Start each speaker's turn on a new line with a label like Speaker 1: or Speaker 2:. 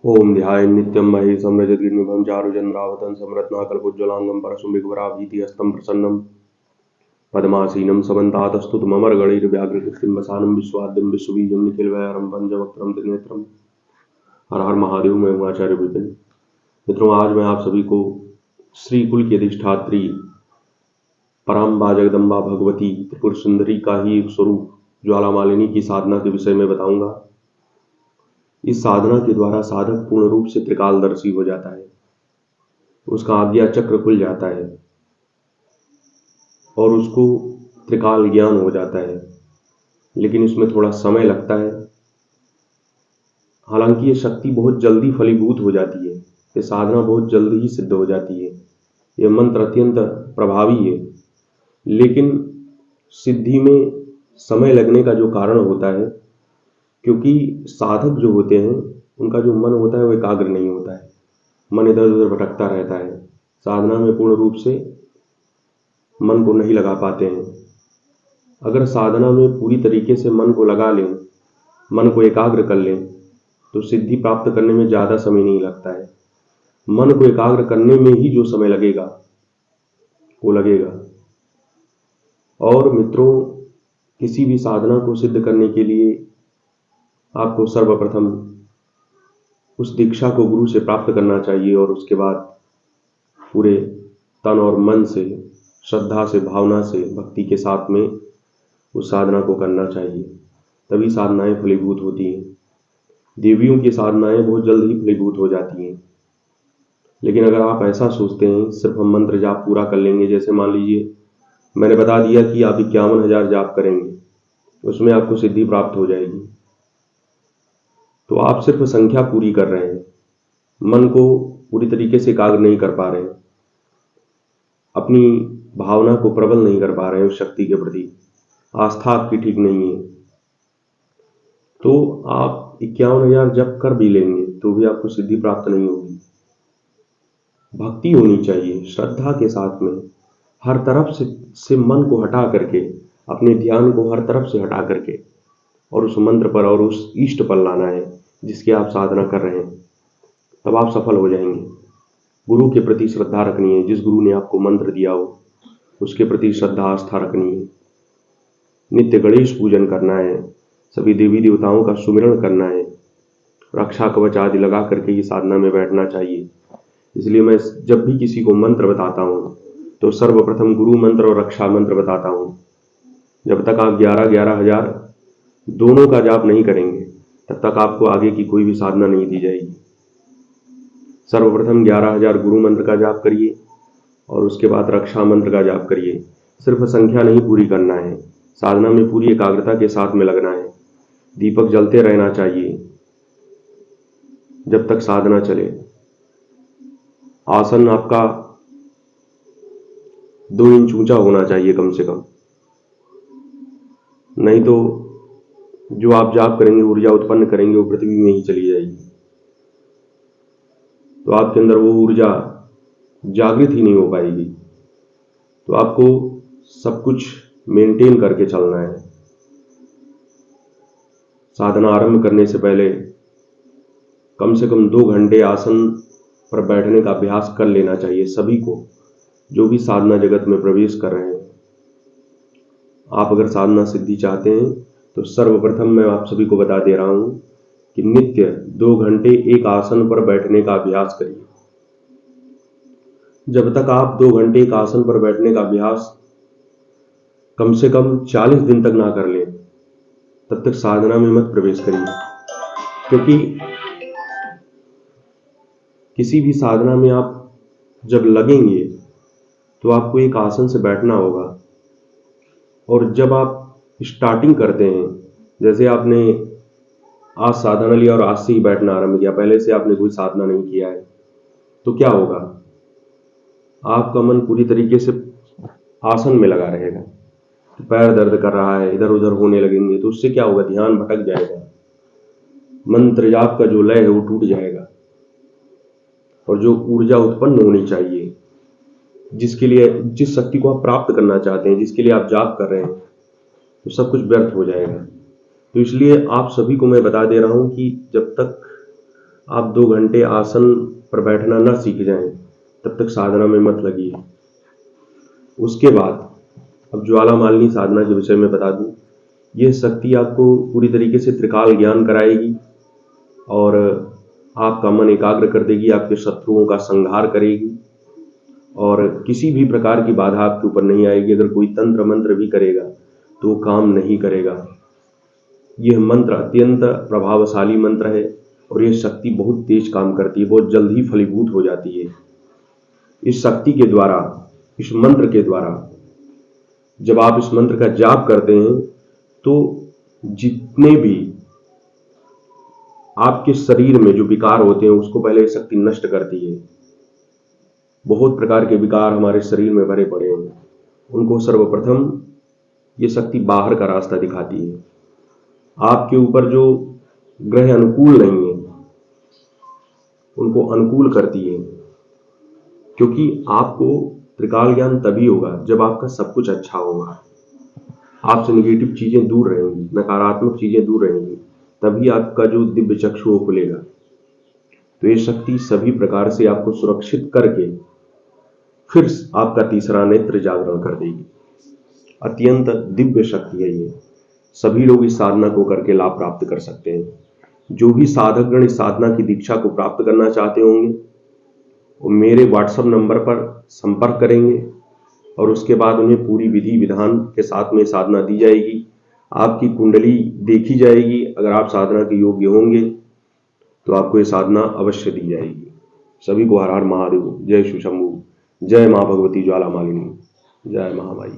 Speaker 1: ओम ध्यान नित्यं महेशं रजतगिरिनिभं चारुचन्द्रावतं समरत्नाकल्पोज्ज्वलांगं परशुम्बिकवराभीतिहस्तं प्रसन्नं पद्मासीनं समन्तातस्तुतममरगणैर्व्याघ्रकृतिं वसानं विश्वाद्यं विश्वबीजं निखिलवैरं पंचवक्त्रं त्रिनेत्रम्। हर हर महादेव। मैं हूँ आचार्य विपिन। मित्रों, आज मैं आप सभी को श्री कुल की अधिष्ठात्री पराम्बा जगदम्बा भगवती त्रिपुर सुंदरी का ही एक स्वरूप ज्वाला मालिनी की साधना के विषय में बताऊंगा। इस साधना के द्वारा साधक पूर्ण रूप से त्रिकालदर्शी हो जाता है, उसका आज्ञा चक्र खुल जाता है और उसको त्रिकाल ज्ञान हो जाता है। लेकिन इसमें थोड़ा समय लगता है। हालांकि ये शक्ति बहुत जल्दी फलीभूत हो जाती है, ये साधना बहुत जल्दी ही सिद्ध हो जाती है, ये मंत्र अत्यंत प्रभावी है। लेकिन सिद्धि में समय लगने का जो कारण होता है, क्योंकि साधक जो होते हैं उनका जो मन होता है वो एकाग्र नहीं होता है, मन इधर उधर भटकता रहता है। साधना में पूर्ण रूप से मन को नहीं लगा पाते हैं। अगर साधना में पूरी तरीके से मन को लगा लें, मन को एकाग्र कर लें, तो सिद्धि प्राप्त करने में ज़्यादा समय नहीं लगता है। मन को एकाग्र करने में ही जो समय लगेगा वो लगेगा। और मित्रों, किसी भी साधना को सिद्ध करने के लिए आपको सर्वप्रथम उस दीक्षा को गुरु से प्राप्त करना चाहिए और उसके बाद पूरे तन और मन से, श्रद्धा से, भावना से, भक्ति के साथ में उस साधना को करना चाहिए। तभी साधनाएं फलीभूत होती हैं। देवियों की साधनाएं बहुत जल्द ही फलीभूत हो जाती हैं। लेकिन अगर आप ऐसा सोचते हैं सिर्फ हम मंत्र जाप पूरा कर लेंगे, जैसे मान लीजिए मैंने बता दिया कि आप 51,000 जाप करेंगे, उसमें आपको सिद्धि प्राप्त हो जाएगी, तो आप सिर्फ संख्या पूरी कर रहे हैं, मन को पूरी तरीके से एकाग्र नहीं कर पा रहे हैं, अपनी भावना को प्रबल नहीं कर पा रहे हैं, उस शक्ति के प्रति आस्था आपकी ठीक नहीं है। तो आप 51,000 जप कर भी लेंगे तो भी आपको सिद्धि प्राप्त नहीं होगी। भक्ति होनी चाहिए, श्रद्धा के साथ में हर तरफ से मन को हटा करके, अपने ध्यान को हर तरफ से हटा करके और उस मंत्र पर और उस इष्ट पर लाना है जिसकी आप साधना कर रहे हैं। तब आप सफल हो जाएंगे। गुरु के प्रति श्रद्धा रखनी है। जिस गुरु ने आपको मंत्र दिया हो उसके प्रति श्रद्धा आस्था रखनी है। नित्य गणेश पूजन करना है, सभी देवी देवताओं का सुमिरन करना है, रक्षा कवच आदि लगा करके ही साधना में बैठना चाहिए। इसलिए मैं जब भी किसी को मंत्र बताता हूँ तो सर्वप्रथम गुरु मंत्र और रक्षा मंत्र बताता हूँ। जब तक आप 11,000 दोनों का जाप नहीं करेंगे तब तक आपको आगे की कोई भी साधना नहीं दी जाएगी। सर्वप्रथम 11,000 गुरु मंत्र का जाप करिए और उसके बाद रक्षा मंत्र का जाप करिए। सिर्फ संख्या नहीं पूरी करना है, साधना में पूरी एकाग्रता के साथ में लगना है। दीपक जलते रहना चाहिए जब तक साधना चले। आसन आपका 2 इंच ऊंचा होना चाहिए कम से कम, नहीं तो जो आप जाप करेंगे, ऊर्जा उत्पन्न करेंगे, वो पृथ्वी में ही चली जाएगी। तो आपके अंदर वो ऊर्जा जागृत ही नहीं हो पाएगी। तो आपको सब कुछ मेंटेन करके चलना है। साधना आरंभ करने से पहले कम से कम 2 घंटे आसन पर बैठने का अभ्यास कर लेना चाहिए सभी को, जो भी साधना जगत में प्रवेश कर रहे हैं। आप अगर साधना सिद्धि चाहते हैं तो सर्वप्रथम मैं आप सभी को बता दे रहा हूं कि नित्य 2 घंटे एक आसन पर बैठने का अभ्यास करिए। जब तक आप 2 घंटे एक आसन पर बैठने का अभ्यास कम से कम 40 दिन तक ना कर लें, तब तक साधना में मत प्रवेश करिए। क्योंकि किसी भी साधना में आप जब लगेंगे तो आपको एक आसन से बैठना होगा। और जब आप स्टार्टिंग करते हैं, जैसे आपने आज साधना लिया और आज से ही बैठना आरंभ किया, पहले से आपने कोई साधना नहीं किया है, तो क्या होगा? आपका मन पूरी तरीके से आसन में लगा रहेगा। तो पैर दर्द कर रहा है, इधर उधर होने लगेंगे, तो उससे क्या होगा? ध्यान भटक जाएगा, मंत्र जाप का जो लय है वो टूट जाएगा। और जो ऊर्जा उत्पन्न होनी चाहिए, जिसके लिए, जिस शक्ति को आप प्राप्त करना चाहते हैं, जिसके लिए आप जाप कर रहे हैं, तो सब कुछ व्यर्थ हो जाएगा। तो इसलिए आप सभी को मैं बता दे रहा हूं कि जब तक आप 2 घंटे आसन पर बैठना ना सीख जाएं, तब तक साधना में मत लगिए। उसके बाद अब ज्वाला मालिनी साधना के विषय में बता दूं। यह शक्ति आपको पूरी तरीके से त्रिकाल ज्ञान कराएगी और आपका मन एकाग्र कर देगी, आपके शत्रुओं का संहार करेगी और किसी भी प्रकार की बाधा आपके ऊपर नहीं आएगी। अगर कोई तंत्र मंत्र भी करेगा तो वो काम नहीं करेगा। यह मंत्र अत्यंत प्रभावशाली मंत्र है और यह शक्ति बहुत तेज काम करती है, बहुत जल्द ही फलीभूत हो जाती है। इस शक्ति के द्वारा, इस मंत्र के द्वारा जब आप इस मंत्र का जाप करते हैं तो जितने भी आपके शरीर में जो विकार होते हैं उसको पहले शक्ति नष्ट करती है। बहुत प्रकार के विकार हमारे शरीर में भरे पड़े हैं, उनको सर्वप्रथम ये शक्ति बाहर का रास्ता दिखाती है। आपके ऊपर जो ग्रह अनुकूल नहीं है उनको अनुकूल करती है, क्योंकि आपको त्रिकाल ज्ञान तभी होगा जब आपका सब कुछ अच्छा होगा। आपसे नेगेटिव चीजें दूर रहेंगी, नकारात्मक चीजें दूर रहेंगी, तभी आपका जो दिव्य चक्षु वो खुलेगा। तो ये शक्ति सभी प्रकार से आपको सुरक्षित करके फिर आपका तीसरा नेत्र जागरण कर देगी। अत्यंत दिव्य शक्ति है ये। सभी लोग इस साधना को करके लाभ प्राप्त कर सकते हैं। जो भी साधकगण इस साधना की दीक्षा को प्राप्त करना चाहते होंगे वो मेरे व्हाट्सएप नंबर पर संपर्क करेंगे और उसके बाद उन्हें पूरी विधि विधान के साथ में साधना दी जाएगी। आपकी कुंडली देखी जाएगी। अगर आप साधना के योग्य होंगे तो आपको ये साधना अवश्य दी जाएगी। सभी को हर हर महादेव। जय शिव शंभू। जय मां भगवती ज्वाला मालिनी। जय महामाई।